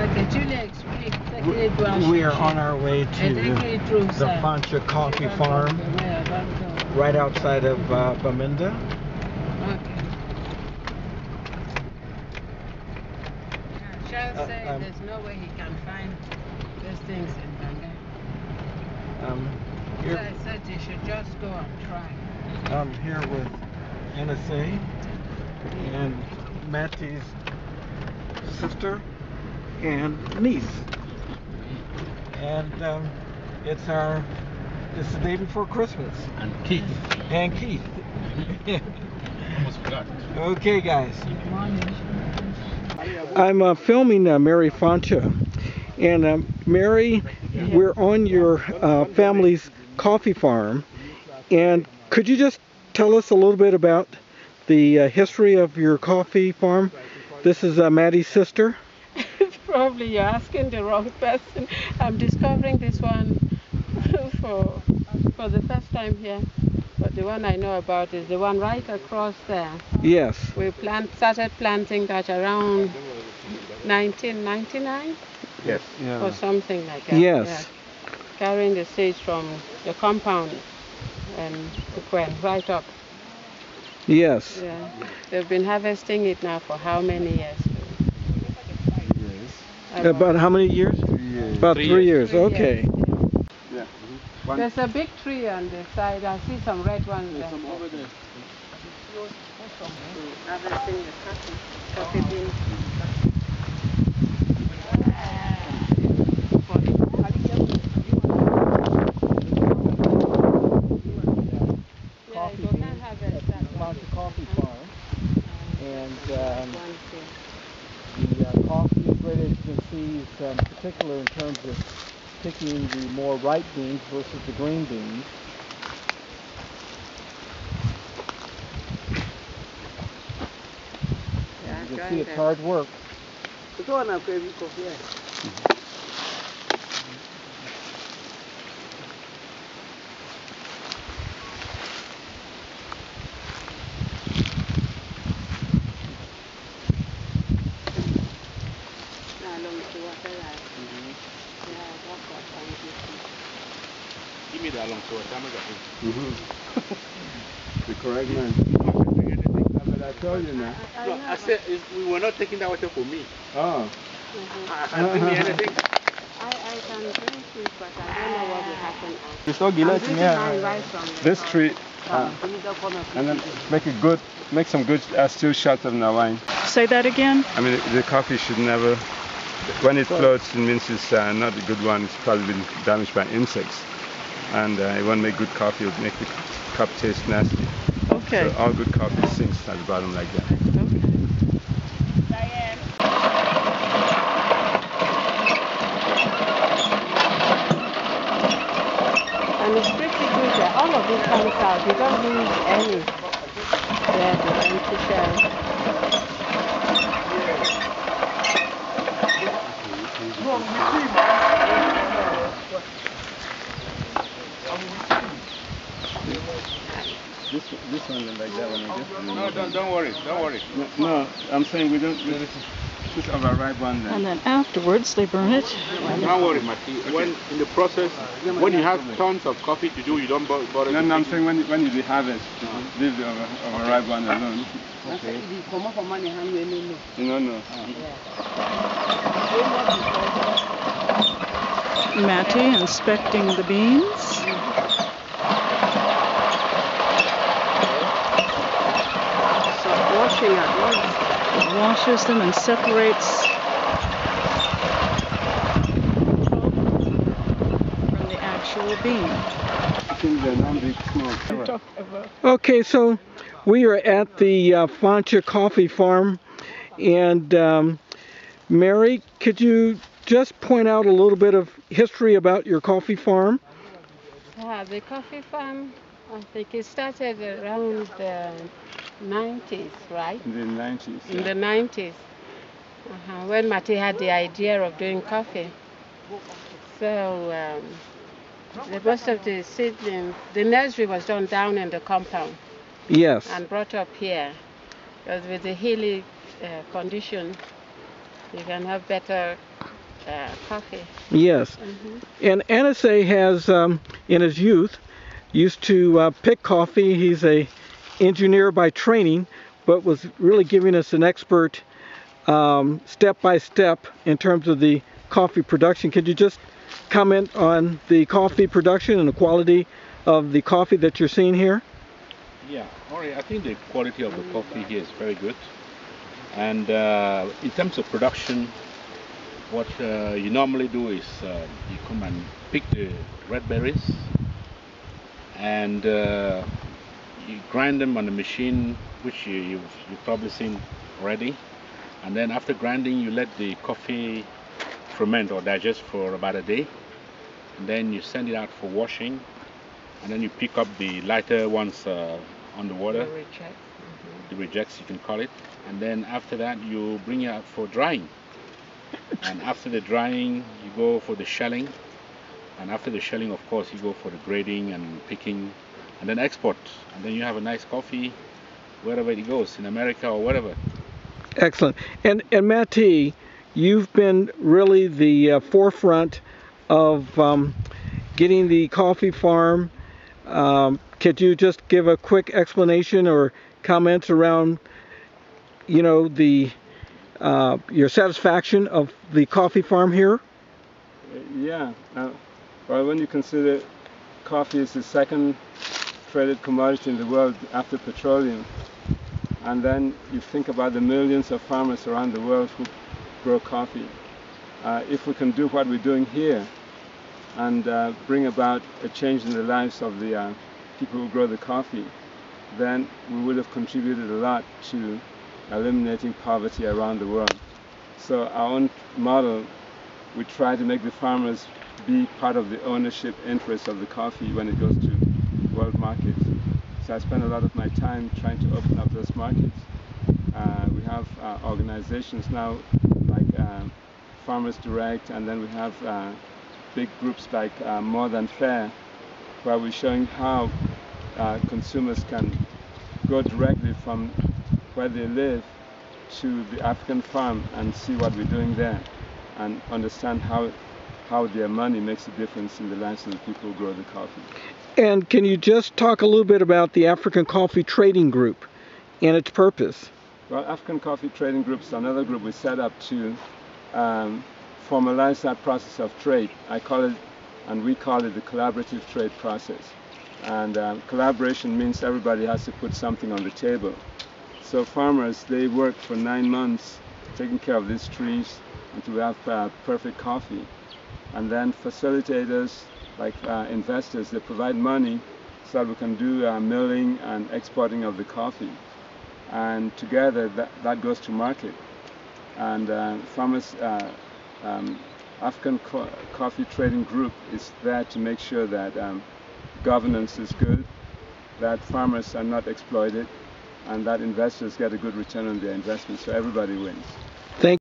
Okay, Julia, explain. We are on our way to the Foncha Coffee Farm, right outside of Bamenda. Okay. Charles said there's no way he can find these things in Banga. So I said you should just go and try. I'm here with NSA and Matty's sister and niece. And it's the day before Christmas. And Keith. And Keith. Almost forgot. Okay, guys. I'm filming Mary Foncha. And Mary, we're on your family's coffee farm. And could you just tell us a little bit about the history of your coffee farm? This is Maddie's sister. Probably you're asking the wrong person. I'm discovering this one for the first time here. But the one I know about is the one right across there. Yes. We started planting that around 1999? Yes. Yeah. Or something like that. Yes. Yeah. Carrying the seeds from the compound and went right up. Yes. Yeah. They've been harvesting it now for how many years? About how many years? 3 years. About 3 years. Okay. Yeah. There's a big tree on the side. I see some red ones there. Some over there. Harvesting the coffee beans. Coffee farm, and the coffee is great, as you can see, is particular in terms of picking the more ripe beans versus the green beans. Yeah, you can see it's hard work. Give me that long sword. The correct man. I told you now. No, I said we were not taking that water for me. Oh. I bring me anything. I can drink it, but I don't know what will happen after. It's not Gillette, this tree, and then make some good still shots of the wine. Say that again? I mean, the coffee should never, when it floats, it means it's not a good one. It's probably been damaged by insects. And it won't make good coffee, it will make the cup taste nasty. Okay. So all good coffee sinks at the bottom like that. Okay. And it's pretty good that all of it comes out. You don't lose any. Yeah, the empty shell. This one like that one. No, don't worry. No, I'm saying we don't. This is our ripe one then. And then afterwards they burn it. Don't worry, Matty. When in the process, when you have tons of coffee to do, you don't bother. No, I'm saying when you do harvest, leave the ripe one alone. Okay. No. Matty inspecting the beans. Washing at once. It washes them and separates from the actual bean. Okay, so we are at the Foncha Coffee Farm, and Mary, could you just point out a little bit of history about your coffee farm? The coffee farm, I think it started around the 90s, right? In the 90s. In the 90s, when Matty had the idea of doing coffee. So the most of the seedlings, the nursery was done down in the compound. Yes. And brought up here, because with the hilly condition, you can have better coffee. Yes. And Anase has, in his youth, used to pick coffee. He's a engineer by training, but was really giving us an expert step by step in terms of the coffee production. Could you just comment on the coffee production and the quality of the coffee that you're seeing here? Yeah, Ori, I think the quality of the coffee here is very good. And in terms of production, what you normally do is you come and pick the red berries and you grind them on the machine, which you've probably seen already. And then after grinding, you let the coffee ferment or digest for about a day. And then you send it out for washing. And then you pick up the lighter ones on the water. The rejects, you can call it. And then after that, you bring it out for drying. And after the drying, you go for the shelling. And after the shelling, of course, you go for the grading and picking, and then export. And then you have a nice coffee wherever it goes, in America or whatever. Excellent. And Matty, you've been really the forefront of getting the coffee farm. Could you just give a quick explanation or comments around, you know, the your satisfaction of the coffee farm here? Yeah. Well, when you consider coffee is the second traded commodity in the world after petroleum, and then you think about the millions of farmers around the world who grow coffee. If we can do what we're doing here and bring about a change in the lives of the people who grow the coffee, then we would have contributed a lot to eliminating poverty around the world. So our own model, we try to make the farmers be part of the ownership interest of the coffee when it goes to world markets. So I spend a lot of my time trying to open up those markets. We have organizations now like Farmers Direct, and then we have big groups like More Than Fair, where we're showing how consumers can go directly from where they live to the African farm and see what we're doing there and understand how their money makes a difference in the lives of the people who grow the coffee. And can you just talk a little bit about the African Coffee Trading Group and its purpose? Well, African Coffee Trading Group is another group we set up to formalize that process of trade. I call it, and we call it, the collaborative trade process. And collaboration means everybody has to put something on the table. So farmers, they work for 9 months taking care of these trees until we have perfect coffee. And then facilitators, like investors, they provide money so that we can do milling and exporting of the coffee. And together that goes to market. And farmers, African Coffee Trading Group is there to make sure that governance is good, that farmers are not exploited, and that investors get a good return on their investment, so everybody wins.